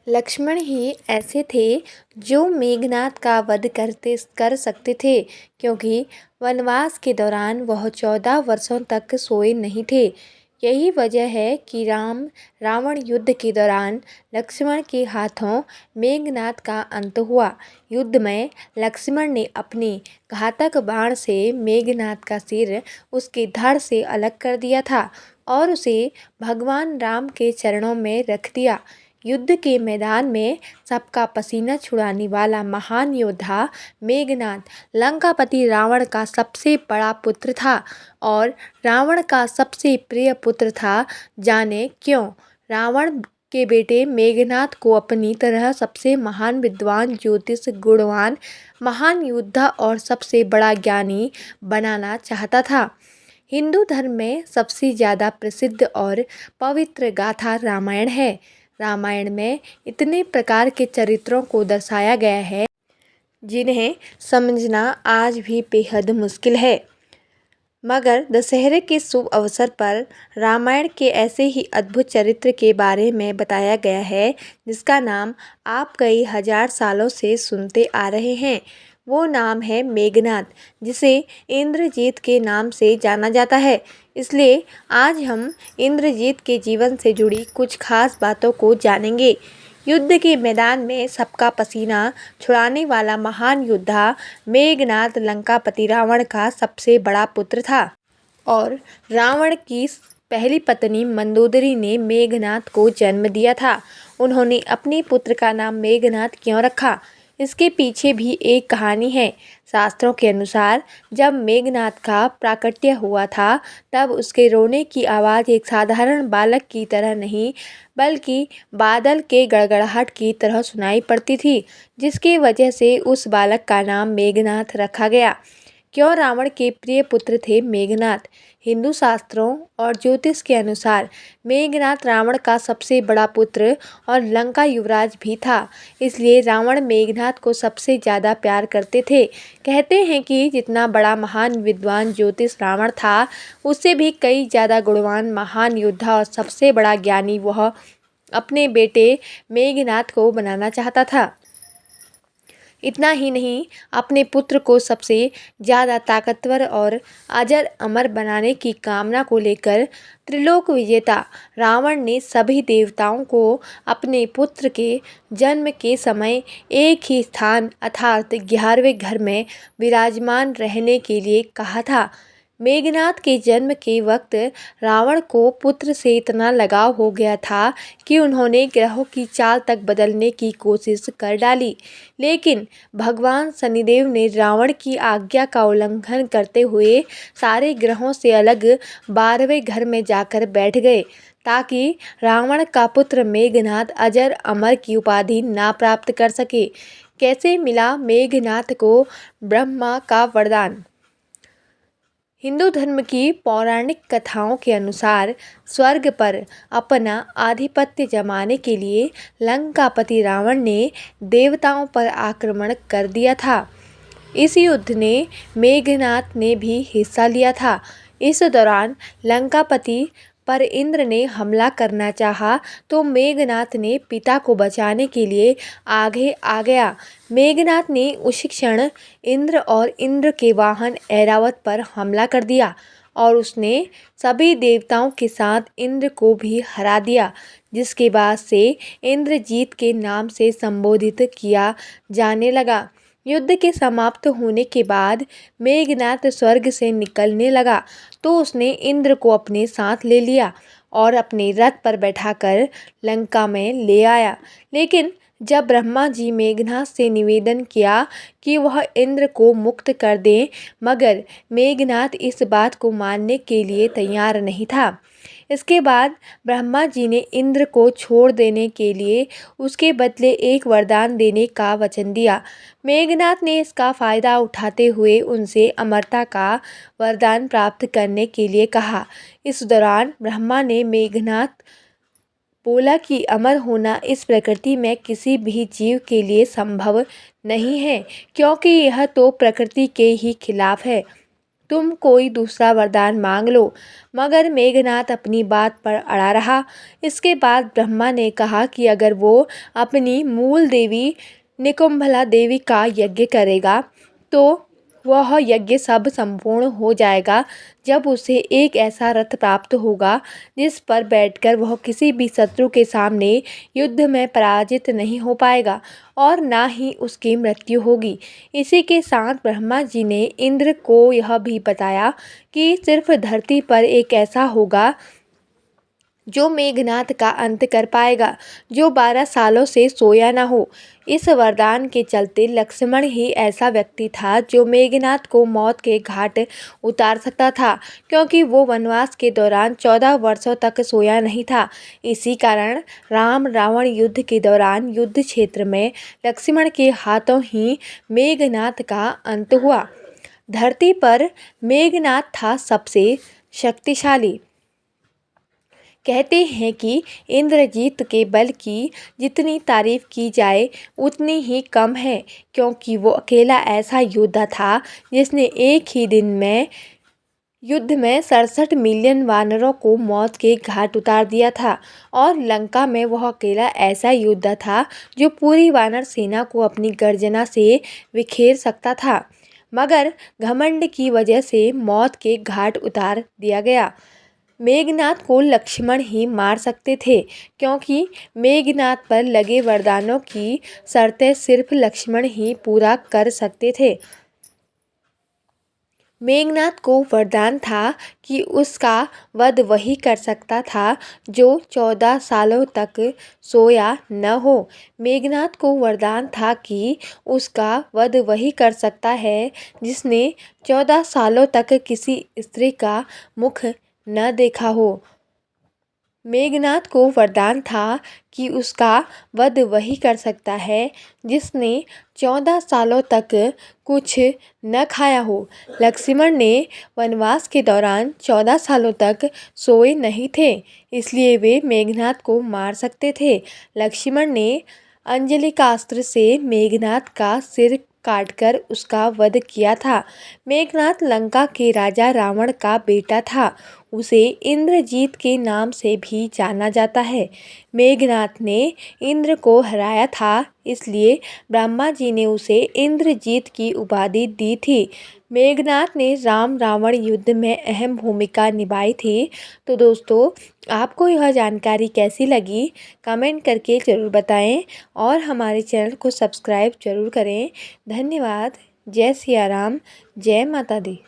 लक्ष्मण ही ऐसे थे जो मेघनाद का वध कर सकते थे, क्योंकि वनवास के दौरान वह 14 वर्षों तक सोए नहीं थे। यही वजह है कि रावण युद्ध के दौरान लक्ष्मण के हाथों मेघनाद का अंत हुआ। युद्ध में लक्ष्मण ने अपने घातक बाण से मेघनाद का सिर उसके धड़ से अलग कर दिया था और उसे भगवान राम के चरणों में रख दिया। युद्ध के मैदान में सबका पसीना छुड़ाने वाला महान योद्धा मेघनाद लंकापति रावण का सबसे बड़ा पुत्र था और रावण का सबसे प्रिय पुत्र था। जाने क्यों रावण के बेटे मेघनाद को अपनी तरह सबसे महान विद्वान, ज्योतिष गुणवान, महान योद्धा और सबसे बड़ा ज्ञानी बनाना चाहता था। हिंदू धर्म में सबसे ज़्यादा प्रसिद्ध और पवित्र गाथा रामायण है। रामायण में इतने प्रकार के चरित्रों को दर्शाया गया है जिन्हें समझना आज भी बेहद मुश्किल है। मगर दशहरे के शुभ अवसर पर रामायण के ऐसे ही अद्भुत चरित्र के बारे में बताया गया है जिसका नाम आप कई हजार सालों से सुनते आ रहे हैं। वो नाम है मेघनाद, जिसे इंद्रजीत के नाम से जाना जाता है। इसलिए आज हम इंद्रजीत के जीवन से जुड़ी कुछ खास बातों को जानेंगे। युद्ध के मैदान में सबका पसीना छुड़ाने वाला महान योद्धा मेघनाद लंकापति रावण का सबसे बड़ा पुत्र था और रावण की पहली पत्नी मंदोदरी ने मेघनाद को जन्म दिया था। उन्होंने अपने पुत्र का नाम मेघनाद क्यों रखा, इसके पीछे भी एक कहानी है। शास्त्रों के अनुसार जब मेघनाद का प्राकट्य हुआ था तब उसके रोने की आवाज़ एक साधारण बालक की तरह नहीं बल्कि बादल के गड़गड़ाहट की तरह सुनाई पड़ती थी, जिसकी वजह से उस बालक का नाम मेघनाद रखा गया। क्यों रावण के प्रिय पुत्र थे मेघनाद? हिंदू शास्त्रों और ज्योतिष के अनुसार मेघनाद रावण का सबसे बड़ा पुत्र और लंका युवराज भी था, इसलिए रावण मेघनाद को सबसे ज़्यादा प्यार करते थे। कहते हैं कि जितना बड़ा महान विद्वान ज्योतिष रावण था, उससे भी कई ज़्यादा गुणवान महान योद्धा और सबसे बड़ा ज्ञानी वह अपने बेटे मेघनाद को बनाना चाहता था। इतना ही नहीं, अपने पुत्र को सबसे ज़्यादा ताकतवर और अजर अमर बनाने की कामना को लेकर त्रिलोक विजेता रावण ने सभी देवताओं को अपने पुत्र के जन्म के समय एक ही स्थान अर्थात 11वें घर में विराजमान रहने के लिए कहा था। मेघनाद के जन्म के वक्त रावण को पुत्र से इतना लगाव हो गया था कि उन्होंने ग्रहों की चाल तक बदलने की कोशिश कर डाली, लेकिन भगवान शनिदेव ने रावण की आज्ञा का उल्लंघन करते हुए सारे ग्रहों से अलग 12वें घर में जाकर बैठ गए ताकि रावण का पुत्र मेघनाद अजर अमर की उपाधि ना प्राप्त कर सके। कैसे मिला मेघनाद को ब्रह्मा का वरदान? हिंदू धर्म की पौराणिक कथाओं के अनुसार स्वर्ग पर अपना आधिपत्य जमाने के लिए लंकापति रावण ने देवताओं पर आक्रमण कर दिया था। इस युद्ध ने मेघनाद ने भी हिस्सा लिया था। इस दौरान लंकापति पर इंद्र ने हमला करना चाहा तो मेघनाद ने पिता को बचाने के लिए आगे आ गया। मेघनाद ने उसी क्षण इंद्र और इंद्र के वाहन ऐरावत पर हमला कर दिया और उसने सभी देवताओं के साथ इंद्र को भी हरा दिया, जिसके बाद से इंद्रजीत के नाम से संबोधित किया जाने लगा। युद्ध के समाप्त होने के बाद मेघनाद स्वर्ग से निकलने लगा तो उसने इंद्र को अपने साथ ले लिया और अपने रथ पर बैठाकर लंका में ले आया। लेकिन जब ब्रह्मा जी मेघनाद से निवेदन किया कि वह इंद्र को मुक्त कर दें, मगर मेघनाद इस बात को मानने के लिए तैयार नहीं था। इसके बाद ब्रह्मा जी ने इंद्र को छोड़ देने के लिए उसके बदले एक वरदान देने का वचन दिया। मेघनाद ने इसका फ़ायदा उठाते हुए उनसे अमरता का वरदान प्राप्त करने के लिए कहा। इस दौरान ब्रह्मा ने मेघनाद बोला कि अमर होना इस प्रकृति में किसी भी जीव के लिए संभव नहीं है, क्योंकि यह तो प्रकृति के ही खिलाफ है। तुम कोई दूसरा वरदान मांग लो। मगर मेघनाथ अपनी बात पर अड़ा रहा। इसके बाद ब्रह्मा ने कहा कि अगर वो अपनी मूल देवी निकुंभला देवी का यज्ञ करेगा तो वह यज्ञ सब संपूर्ण हो जाएगा जब उसे एक ऐसा रथ प्राप्त होगा जिस पर बैठकर वह किसी भी शत्रु के सामने युद्ध में पराजित नहीं हो पाएगा और ना ही उसकी मृत्यु होगी। इसी के साथ ब्रह्मा जी ने इंद्र को यह भी बताया कि सिर्फ धरती पर एक ऐसा होगा जो मेघनाथ का अंत कर पाएगा, जो 12 सालों से सोया न हो। इस वरदान के चलते लक्ष्मण ही ऐसा व्यक्ति था जो मेघनाथ को मौत के घाट उतार सकता था, क्योंकि वो वनवास के दौरान 14 वर्षों तक सोया नहीं था। इसी कारण राम रावण युद्ध के दौरान युद्ध क्षेत्र में लक्ष्मण के हाथों ही मेघनाथ का अंत हुआ। धरती पर मेघनाथ था सबसे शक्तिशाली। कहते हैं कि इंद्रजीत के बल की जितनी तारीफ की जाए उतनी ही कम है, क्योंकि वो अकेला ऐसा योद्धा था जिसने एक ही दिन में युद्ध में 67 मिलियन वानरों को मौत के घाट उतार दिया था। और लंका में वह अकेला ऐसा योद्धा था जो पूरी वानर सेना को अपनी गर्जना से बिखेर सकता था, मगर घमंड की वजह से मौत के घाट उतार दिया गया। मेघनाथ को लक्ष्मण ही मार सकते थे, क्योंकि मेघनाथ पर लगे वरदानों की शर्तें सिर्फ लक्ष्मण ही पूरा कर सकते थे। मेघनाथ को वरदान था कि उसका वध वही कर सकता था जो 14 सालों तक सोया न हो। मेघनाथ को वरदान था कि उसका वध वही कर सकता है जिसने 14 सालों तक किसी स्त्री का मुख न देखा हो। मेघनाथ को वरदान था कि उसका वध वही कर सकता है जिसने 14 सालों तक कुछ न खाया हो। लक्ष्मण ने वनवास के दौरान 14 सालों तक सोए नहीं थे, इसलिए वे मेघनाथ को मार सकते थे। लक्ष्मण ने अंजलिकास्त्र से मेघनाथ का सिर काटकर उसका वध किया था। मेघनाथ लंका के राजा रावण का बेटा था। उसे इंद्रजीत के नाम से भी जाना जाता है। मेघनाथ ने इंद्र को हराया था, इसलिए ब्रह्मा जी ने उसे इंद्रजीत की उपाधि दी थी। मेघनाथ ने राम रावण युद्ध में अहम भूमिका निभाई थी। तो दोस्तों, आपको यह जानकारी कैसी लगी कमेंट करके ज़रूर बताएं और हमारे चैनल को सब्सक्राइब जरूर करें। धन्यवाद। जय सिया राम, जय माता दी।